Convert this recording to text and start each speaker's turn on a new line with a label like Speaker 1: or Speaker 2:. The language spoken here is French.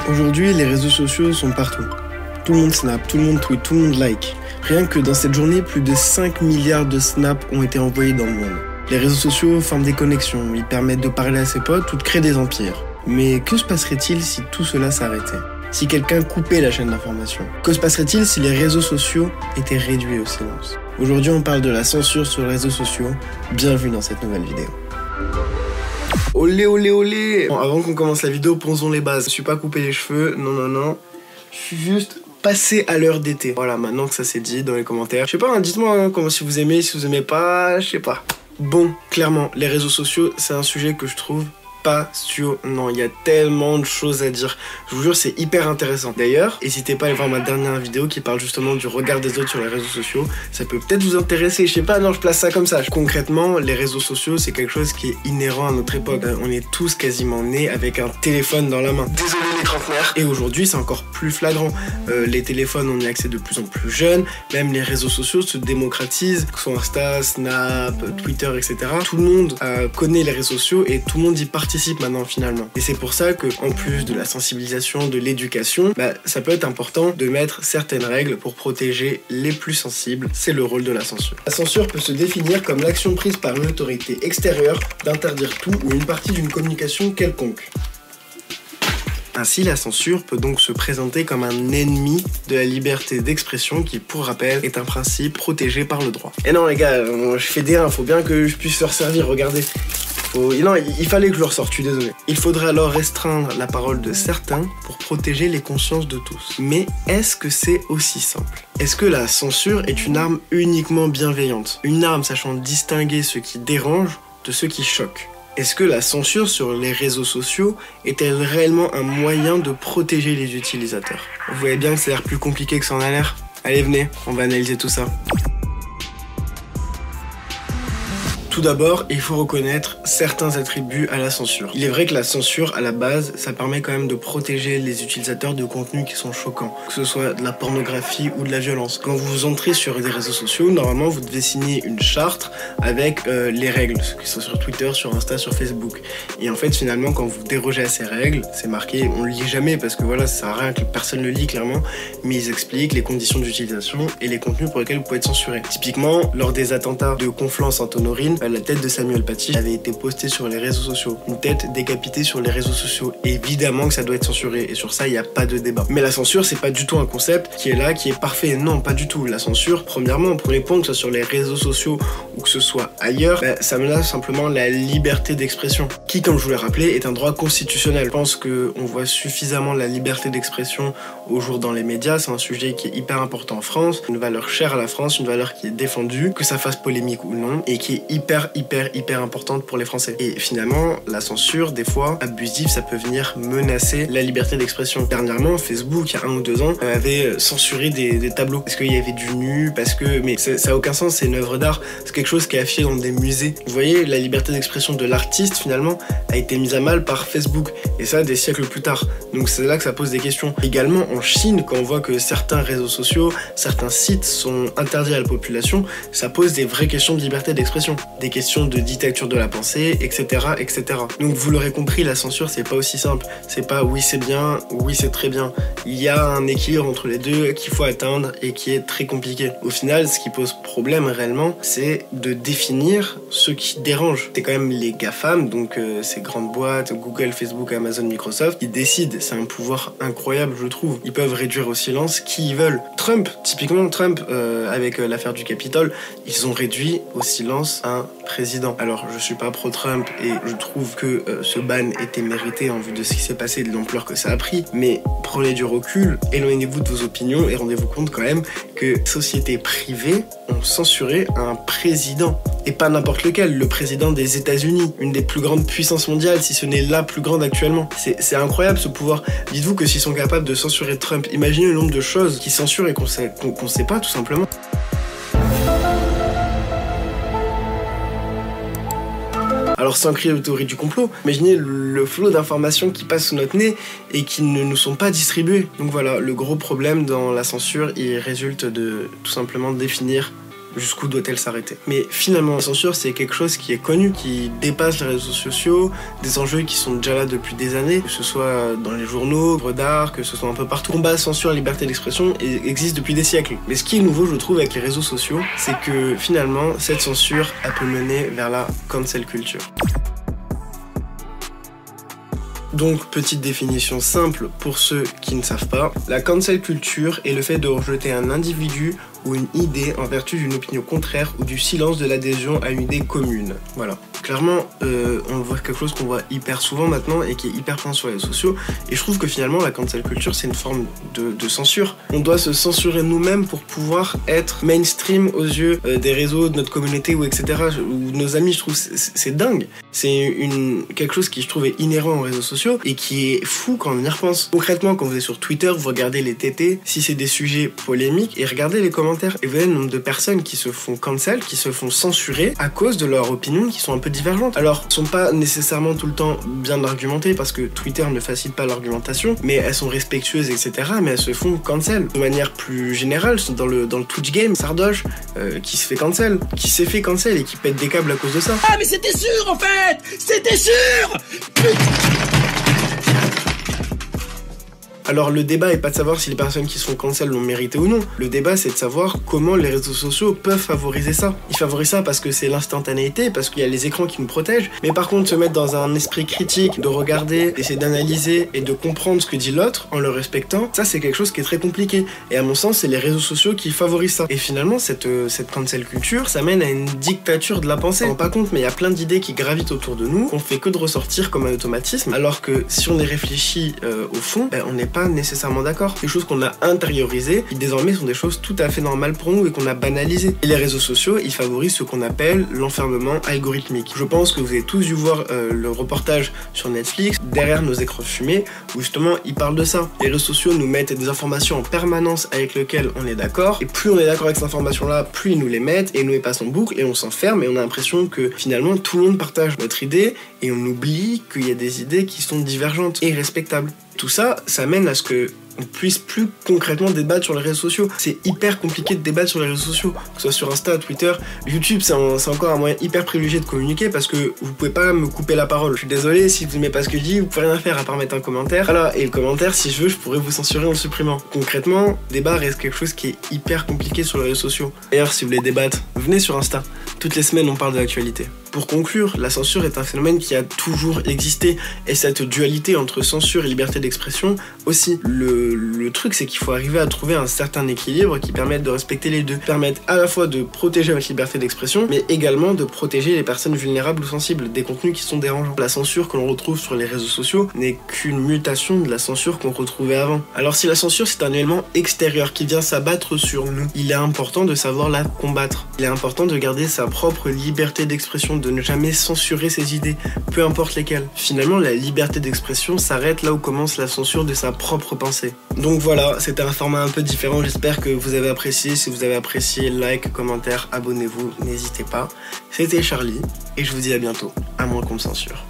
Speaker 1: Aujourd'hui, les réseaux sociaux sont partout. Tout le monde snap, tout le monde tweet, tout le monde like. Rien que dans cette journée, plus de 5 milliards de snaps ont été envoyés dans le monde. Les réseaux sociaux forment des connexions, ils permettent de parler à ses potes ou de créer des empires. Mais que se passerait-il si tout cela s'arrêtait? Si quelqu'un coupait la chaîne d'information? Que se passerait-il si les réseaux sociaux étaient réduits au silence? Aujourd'hui, on parle de la censure sur les réseaux sociaux. Bienvenue dans cette nouvelle vidéo. Olé olé olé! Bon, avant qu'on commence la vidéo, posons les bases. Je suis pas coupé les cheveux, non. Je suis juste passé à l'heure d'été. Voilà, maintenant que ça c'est dit dans les commentaires. Je sais pas, dites-moi comment, si vous aimez, si vous aimez pas, je sais pas. Bon, clairement, les réseaux sociaux, c'est un sujet que je trouve passionnant. Il y a tellement de choses à dire. Je vous jure, c'est hyper intéressant. D'ailleurs, n'hésitez pas à aller voir ma dernière vidéo qui parle justement du regard des autres sur les réseaux sociaux. Ça peut peut-être vous intéresser. Je sais pas, non, je place ça comme ça. Concrètement, les réseaux sociaux, c'est quelque chose qui est inhérent à notre époque. On est tous quasiment nés avec un téléphone dans la main. Désolé les trentenaires. Et aujourd'hui, c'est encore plus flagrant. Les téléphones, on y a accès de plus en plus jeunes. Même les réseaux sociaux se démocratisent. Que ce soit Insta, Snap, Twitter, etc. Tout le monde connaît les réseaux sociaux et tout le monde y participe maintenant finalement. Et c'est pour ça que, en plus de la sensibilisation, de l'éducation, ça peut être important de mettre certaines règles pour protéger les plus sensibles. C'est le rôle de la censure. La censure peut se définir comme l'action prise par une autorité extérieure d'interdire tout ou une partie d'une communication quelconque. Ainsi, la censure peut donc se présenter comme un ennemi de la liberté d'expression qui, pour rappel, est un principe protégé par le droit. Et non les gars, je fais des 1, faut bien que je puisse leur servir, regardez. Non, il fallait que je le ressorte, je suis désolé. Il faudrait alors restreindre la parole de certains pour protéger les consciences de tous. Mais est-ce que c'est aussi simple? Est-ce que la censure est une arme uniquement bienveillante? Une arme sachant distinguer ce qui dérange de ce qui choque? Est-ce que la censure sur les réseaux sociaux est-elle réellement un moyen de protéger les utilisateurs? Vous voyez bien que ça a l'air plus compliqué que ça en a l'air. Allez, venez, on va analyser tout ça. Tout d'abord, il faut reconnaître certains attributs à la censure. Il est vrai que la censure, à la base, ça permet quand même de protéger les utilisateurs de contenus qui sont choquants, que ce soit de la pornographie ou de la violence. Quand vous entrez sur des réseaux sociaux, normalement, vous devez signer une charte avec les règles, que ce soit sur Twitter, sur Insta, sur Facebook. Et en fait, finalement, quand vous dérogez à ces règles, c'est marqué, on le lit jamais parce que voilà, ça sert à rien que personne le lit clairement, mais ils expliquent les conditions d'utilisation et les contenus pour lesquels vous pouvez être censuré. Typiquement, lors des attentats de Conflans-Sainte-Honorine, la tête de Samuel Paty avait été postée sur les réseaux sociaux. Une tête décapitée sur les réseaux sociaux. Évidemment que ça doit être censuré. Et sur ça, il n'y a pas de débat. Mais la censure, c'est pas du tout un concept qui est là, qui est parfait. Non, pas du tout. La censure, premièrement, premier point, que ce soit sur les réseaux sociaux ou que ce soit ailleurs, ça menace simplement la liberté d'expression. Qui, comme je vous l'ai rappelé, est un droit constitutionnel. Je pense qu'on voit suffisamment la liberté d'expression au jour dans les médias. C'est un sujet qui est hyper important en France. Une valeur chère à la France, une valeur qui est défendue, que ça fasse polémique ou non, et qui est hyper importante pour les Français. Et finalement, la censure, des fois, abusive, ça peut venir menacer la liberté d'expression. Dernièrement, Facebook, il y a 1 ou 2 ans, avait censuré des tableaux. Parce qu'il y avait du nu, parce que... Mais ça n'a aucun sens, c'est une œuvre d'art. C'est quelque chose qui est affiché dans des musées. Vous voyez, la liberté d'expression de l'artiste, finalement, a été mise à mal par Facebook. Et ça, des siècles plus tard. Donc c'est là que ça pose des questions. Également, en Chine, quand on voit que certains réseaux sociaux, certains sites sont interdits à la population, ça pose des vraies questions de liberté d'expression. Des questions de dictature de la pensée, etc., etc. Donc vous l'aurez compris, la censure, c'est pas aussi simple. C'est pas oui c'est bien, oui c'est très bien. Il y a un équilibre entre les deux qu'il faut atteindre et qui est très compliqué. Au final, ce qui pose problème réellement, c'est de définir ce qui dérange. C'est quand même les GAFAM, donc ces grandes boîtes, Google, Facebook, Amazon, Microsoft, qui décident. C'est un pouvoir incroyable, je trouve. Ils peuvent réduire au silence qui ils veulent. Trump, typiquement Trump, avec l'affaire du Capitole, ils ont réduit au silence un président. Alors, je suis pas pro-Trump et je trouve que ce ban était mérité en vue de ce qui s'est passé et de l'ampleur que ça a pris, mais prenez du recul, éloignez-vous de vos opinions et rendez-vous compte quand même que sociétés privées ont censuré un président. Et pas n'importe lequel, le président des États-Unis, une des plus grandes puissances mondiales, si ce n'est la plus grande actuellement. C'est incroyable ce pouvoir. Dites-vous que s'ils sont capables de censurer Trump, imaginez le nombre de choses qu'ils censurent et qu'on sait pas tout simplement. Alors sans crier aux théories du complot, imaginez le flot d'informations qui passent sous notre nez et qui ne nous sont pas distribuées. Donc voilà, le gros problème dans la censure, il résulte de tout simplement définir jusqu'où doit-elle s'arrêter. Mais finalement, la censure, c'est quelque chose qui est connu, qui dépasse les réseaux sociaux, des enjeux qui sont déjà là depuis des années, que ce soit dans les journaux, œuvres d'art, que ce soit un peu partout. Le combat censure et liberté d'expression existe depuis des siècles. Mais ce qui est nouveau, je trouve, avec les réseaux sociaux, c'est que finalement, cette censure, elle peut mener vers la cancel culture. Donc, petite définition simple pour ceux qui ne savent pas, la cancel culture est le fait de rejeter un individu ou une idée en vertu d'une opinion contraire ou du silence de l'adhésion à une idée commune. Voilà. Clairement, on voit quelque chose qu'on voit hyper souvent maintenant et qui est hyper présent sur les réseaux sociaux. Et je trouve que finalement, la cancel culture, c'est une forme de censure. On doit se censurer nous-mêmes pour pouvoir être mainstream aux yeux des réseaux, de notre communauté ou etc. Ou de nos amis. Je trouve c'est dingue. C'est quelque chose qui, je trouve, est inhérent aux réseaux sociaux et qui est fou quand on y repense. Concrètement, quand vous êtes sur Twitter, vous regardez les TT, si c'est des sujets polémiques, et regardez les commentaires. Et vous voyez le nombre de personnes qui se font cancel, qui se font censurer à cause de leurs opinions qui sont un peu divergentes. Alors, elles sont pas nécessairement tout le temps bien argumentées parce que Twitter ne facilite pas l'argumentation, mais elles sont respectueuses, etc. Mais elles se font cancel. De manière plus générale, dans le Twitch game, Sardoche, qui se fait cancel, qui s'est fait cancel et qui pète des câbles à cause de ça.
Speaker 2: Ah mais c'était sûr en fait! C'était sûr!
Speaker 1: Alors le débat est pas de savoir si les personnes qui se font cancel l'ont mérité ou non. Le débat c'est de savoir comment les réseaux sociaux peuvent favoriser ça. Ils favorisent ça parce que c'est l'instantanéité, parce qu'il y a les écrans qui nous protègent. Mais par contre se mettre dans un esprit critique, de regarder, d'essayer d'analyser et de comprendre ce que dit l'autre en le respectant, ça c'est quelque chose qui est très compliqué. Et à mon sens c'est les réseaux sociaux qui favorisent ça. Et finalement cette cancel culture, ça mène à une dictature de la pensée. On se rend pas compte mais il y a plein d'idées qui gravitent autour de nous, qu'on fait que de ressortir comme un automatisme, alors que si on y réfléchit au fond, on n'est pas nécessairement d'accord. Des choses qu'on a intériorisées, qui désormais sont des choses tout à fait normales pour nous et qu'on a banalisées. Et les réseaux sociaux, ils favorisent ce qu'on appelle l'enfermement algorithmique. Je pense que vous avez tous dû voir le reportage sur Netflix, Derrière nos écrans fumés, où justement ils parlent de ça. Les réseaux sociaux nous mettent des informations en permanence avec lesquelles on est d'accord, et plus on est d'accord avec ces informations-là, plus ils nous les mettent, et ils nous les passent en boucle, et on s'enferme, et on a l'impression que finalement tout le monde partage notre idée, et on oublie qu'il y a des idées qui sont divergentes et respectables. Tout ça, ça mène à ce que on puisse plus concrètement débattre sur les réseaux sociaux. C'est hyper compliqué de débattre sur les réseaux sociaux, que ce soit sur Insta, Twitter, YouTube, c'est encore un moyen hyper privilégié de communiquer parce que vous pouvez pas me couper la parole. Je suis désolé, si vous n'aimez pas ce que je dis, vous pouvez rien faire à part mettre un commentaire. Voilà, et le commentaire, si je veux, je pourrais vous censurer en le supprimant. Concrètement, débat reste quelque chose qui est hyper compliqué sur les réseaux sociaux. D'ailleurs, si vous voulez débattre, venez sur Insta. Toutes les semaines, on parle de l'actualité. Pour conclure, la censure est un phénomène qui a toujours existé et cette dualité entre censure et liberté d'expression aussi. Le truc, c'est qu'il faut arriver à trouver un certain équilibre qui permette de respecter les deux, permettre à la fois de protéger votre liberté d'expression, mais également de protéger les personnes vulnérables ou sensibles des contenus qui sont dérangeants. La censure que l'on retrouve sur les réseaux sociaux n'est qu'une mutation de la censure qu'on retrouvait avant. Alors si la censure c'est un élément extérieur qui vient s'abattre sur nous, il est important de savoir la combattre. Il est important de garder sa propre liberté d'expression, de ne jamais censurer ses idées, peu importe lesquelles. Finalement, la liberté d'expression s'arrête là où commence la censure de sa propre pensée. Donc voilà, c'était un format un peu différent, j'espère que vous avez apprécié. Si vous avez apprécié, like, commentaire, abonnez-vous, n'hésitez pas. C'était Charlie, et je vous dis à bientôt, à moins qu'on me censure.